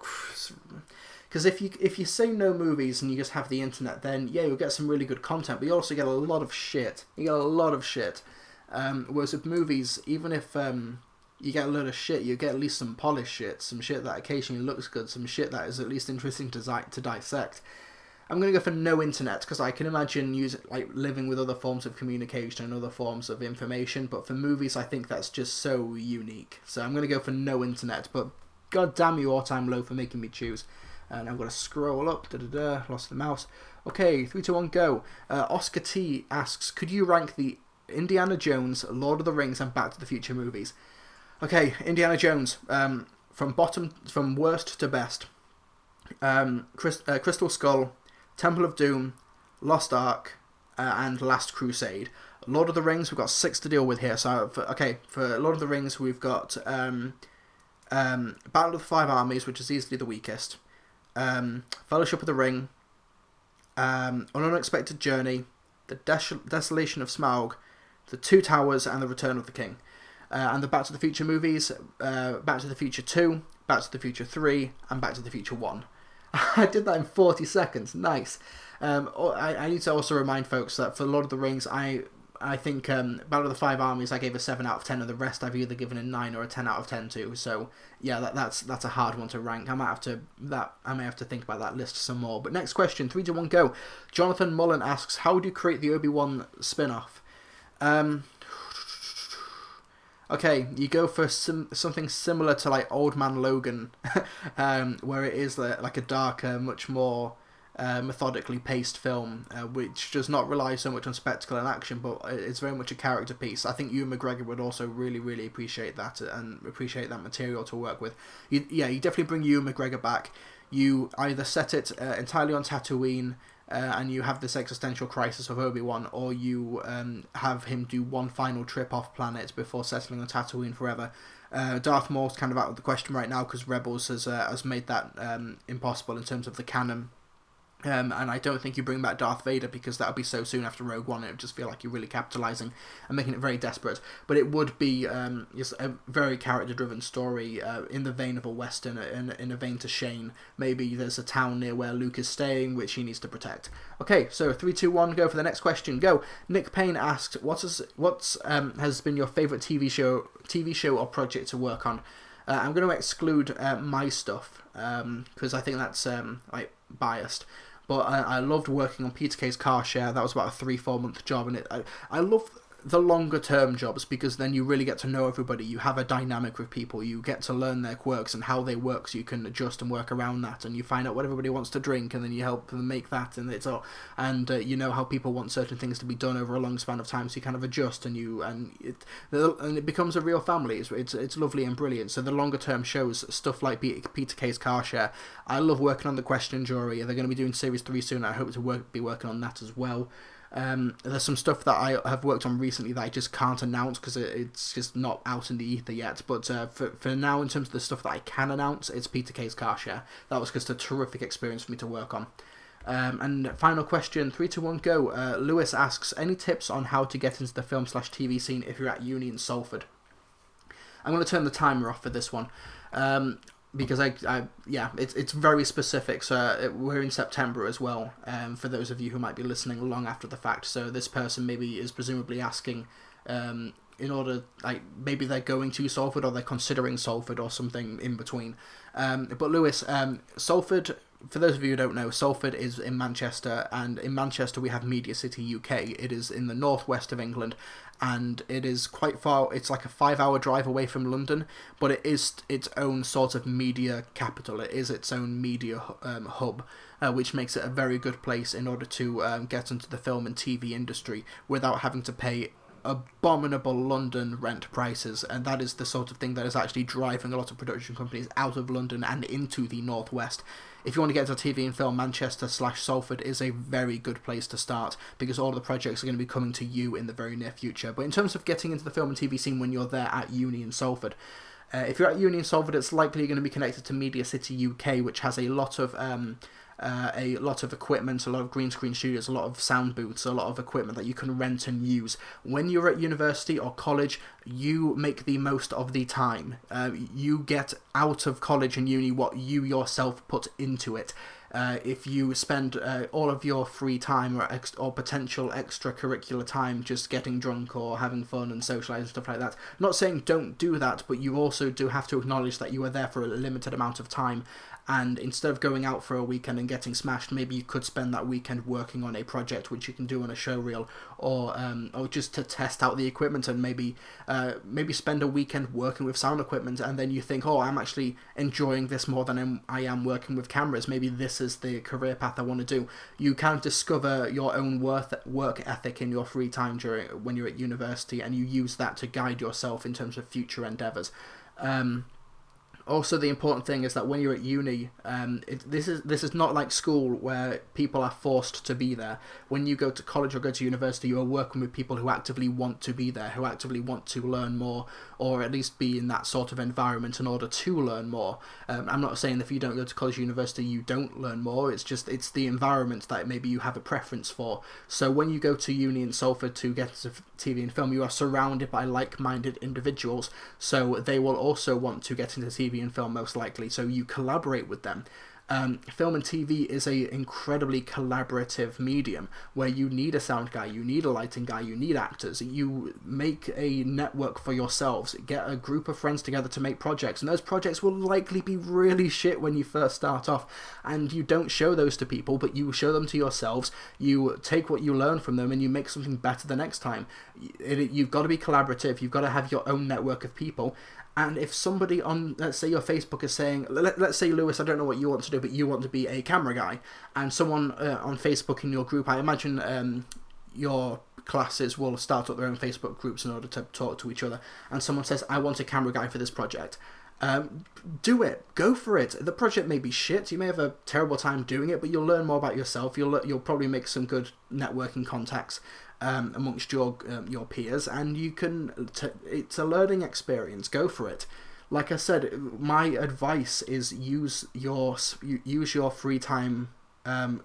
Because if you say no movies and you just have the internet, then yeah, you'll get some really good content, but you also get a lot of shit. Whereas with movies, even if you get a load of shit, you get at least some polished shit, some shit that occasionally looks good, some shit that is at least interesting to dissect. I'm going to go for no internet, because I can imagine living with other forms of communication and other forms of information, but for movies I think that's just so unique. So I'm going to go for no internet, but god damn you All Time Low for making me choose. And I'm going to scroll up, lost the mouse. Okay, 3, 2, 1, go. Oscar T asks, could you rank the Indiana Jones, Lord of the Rings and Back to the Future movies? Okay, Indiana Jones, from worst to best. Crystal Skull, Temple of Doom, Lost Ark, and Last Crusade. Lord of the Rings, we've got 6 to deal with here. So, for Lord of the Rings, we've got Battle of the Five Armies, which is easily the weakest. Fellowship of the Ring, An Unexpected Journey, The Desolation of Smaug, The Two Towers, and The Return of the King. And the Back to the Future movies, Back to the Future 2, Back to the Future 3, and Back to the Future 1. I did that in 40 seconds. Nice. I need to also remind folks that for Lord of the Rings, I think Battle of the Five Armies I gave a 7 out of 10, and the rest I've either given a 9 or a 10 out of 10 to. So yeah, that's a hard one to rank. I may have to think about that list some more. But next question, 3, 2, 1, go. Jonathan Mullen asks, how would you create the Obi-Wan spin-off? Okay, you go for something similar to Old Man Logan, where it is like a darker, much more methodically paced film, which does not rely so much on spectacle and action, but it's very much a character piece. I think Ewan McGregor would also really, really appreciate that and appreciate that material to work with. You definitely bring Ewan McGregor back. You either set it entirely on Tatooine, and you have this existential crisis of Obi-Wan, or you have him do one final trip off planet before settling on Tatooine forever. Darth Maul's kind of out of the question right now because Rebels has made that impossible in terms of the canon. And I don't think you bring back Darth Vader because that would be so soon after Rogue One. It would just feel like you're really capitalising and making it very desperate. But it would be just a very character-driven story in the vein of a Western, in a vein to Shane. Maybe there's a town near where Luke is staying, which he needs to protect. Okay, so 3, 2, 1, go for the next question. Go. Nick Payne asked, what has been your favourite TV show or project to work on? I'm going to exclude my stuff because I think that's biased. But I loved working on Peter Kay's Car Share. That was about a 3-4 month job, and I love the longer term jobs because then you really get to know everybody. You have a dynamic with people. You get to learn their quirks and how they work, so you can adjust and work around that. And you find out what everybody wants to drink, and then you help them make that. And it's all, and you know how people want certain things to be done over a long span of time, so you kind of adjust, and it becomes a real family. It's lovely and brilliant. So the longer term shows, stuff like Peter Kay's Car Share. I love working on The Question Jury. They're going to be doing Series 3 soon. I hope to be working on that as well. There's some stuff that I have worked on recently that I just can't announce because it's just not out in the ether yet. But for now, in terms of the stuff that I can announce, it's Peter Kay's Car Share. That was just a terrific experience for me to work on. And final question, 3, 2, 1, go. Lewis asks, any tips on how to get into the film/TV scene if you're at uni in Salford? I'm going to turn the timer off for this one. Because it's very specific. So we're in September as well. For those of you who might be listening long after the fact, so this person maybe is presumably asking, in order, maybe they're going to Salford or they're considering Salford or something in between. But Lewis, Salford for those of you who don't know, Salford is in Manchester, and in Manchester we have Media City UK. It is in the northwest of England, and it is quite far. It's like a 5-hour drive away from London, but it is its own sort of media capital. It is its own media hub, which makes it a very good place in order to get into the film and TV industry without having to pay abominable London rent prices, and that is the sort of thing that is actually driving a lot of production companies out of London and into the northwest. If you want to get into TV and film, Manchester/Salford is a very good place to start, because all the projects are going to be coming to you in the very near future. But in terms of getting into the film and TV scene when you're there at uni in Salford, if you're at uni in Salford, it's likely going to be connected to Media City UK, which has a lot of equipment, a lot of green screen studios, a lot of sound booths, a lot of equipment that you can rent and use. When you're at university or college, you make the most of the time. You get out of college and uni what you yourself put into it. If you spend all of your free time or potential extracurricular time just getting drunk or having fun and socialising and stuff like that, I'm not saying don't do that, but you also do have to acknowledge that you are there for a limited amount of time. And instead of going out for a weekend and getting smashed, maybe you could spend that weekend working on a project which you can do on a show reel, or just to test out the equipment, and maybe spend a weekend working with sound equipment, and then you think, oh, I'm actually enjoying this more than I am working with cameras. Maybe this is the career path I want to do. You kind of discover your own work ethic in your free time when you're at university, and you use that to guide yourself in terms of future endeavours. Also, the important thing is that when you're at uni, this is not like school where people are forced to be there. When you go to college or go to university, you are working with people who actively want to be there, who actively want to learn more, or at least be in that sort of environment in order to learn more. I'm not saying if you don't go to college or university you don't learn more. It's the environment that maybe you have a preference for. So when you go to uni in Salford to get into TV and film, you are surrounded by like-minded individuals, so they will also want to get into TV and film most likely, so you collaborate with them. Film and TV is a incredibly collaborative medium where you need a sound guy, you need a lighting guy, you need actors. You make a network for yourselves, get a group of friends together to make projects, and those projects will likely be really shit when you first start off, and you don't show those to people, but you show them to yourselves. You take what you learn from them and you make something better the next time. You've got to be collaborative, you've got to have your own network of people. And if somebody on, let's say your Facebook is saying, let's say, Lewis, I don't know what you want to do, but you want to be a camera guy, and someone on Facebook in your group, I imagine your classes will start up their own Facebook groups in order to talk to each other, and someone says, I want a camera guy for this project. Do it. Go for it. The project may be shit. You may have a terrible time doing it, but you'll learn more about yourself. You'll probably make some good networking contacts amongst your peers, and you can. It's a learning experience. Go for it. Like I said, my advice is use your free time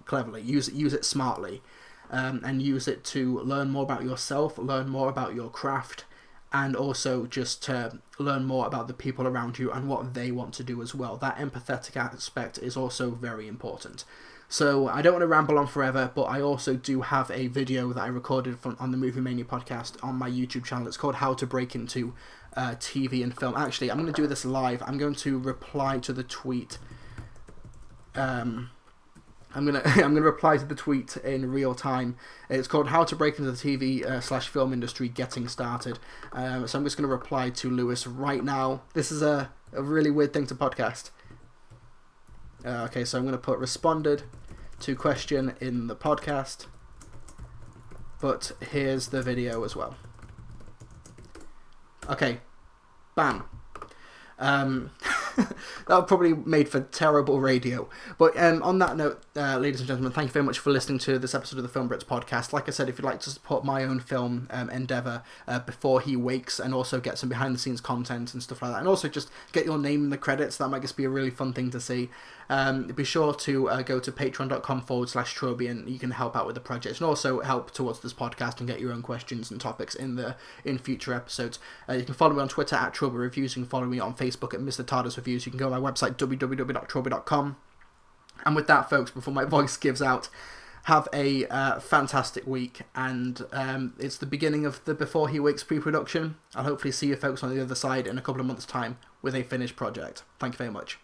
cleverly. Use it smartly, and use it to learn more about yourself, learn more about your craft, and also just to learn more about the people around you and what they want to do as well. That empathetic aspect is also very important. So I don't want to ramble on forever, but I also do have a video that I recorded on the Movie Mania podcast on my YouTube channel. It's called How to Break Into TV and Film. Actually, I'm going to do this live. I'm going to reply to the tweet. I'm gonna reply to the tweet in real time. It's called How to Break Into the TV / Film Industry Getting Started. So I'm just gonna reply to Lewis right now. This is a really weird thing to podcast. Okay, so I'm gonna put responded to question in the podcast, but here's the video as well. Okay, bam. That probably made for terrible radio. But on that note, ladies and gentlemen, thank you very much for listening to this episode of the Film Brits podcast. Like I said, if you'd like to support my own film endeavour before he wakes, and also get some behind the scenes content and stuff like that, and also just get your name in the credits, that might just be a really fun thing to see. Be sure to go to patreon.com/Trilbee, and you can help out with the project and also help towards this podcast and get your own questions and topics in future episodes. You can follow me on Twitter at Trilbee Reviews. You can follow me on Facebook at Mr. TARDIS Reviews. You can go to my website www.trilbee.com. And with that, folks, before my voice gives out, have a fantastic week, and it's the beginning of the Before He Wakes pre-production. I'll hopefully see you folks on the other side in a couple of months' time with a finished project. Thank you very much.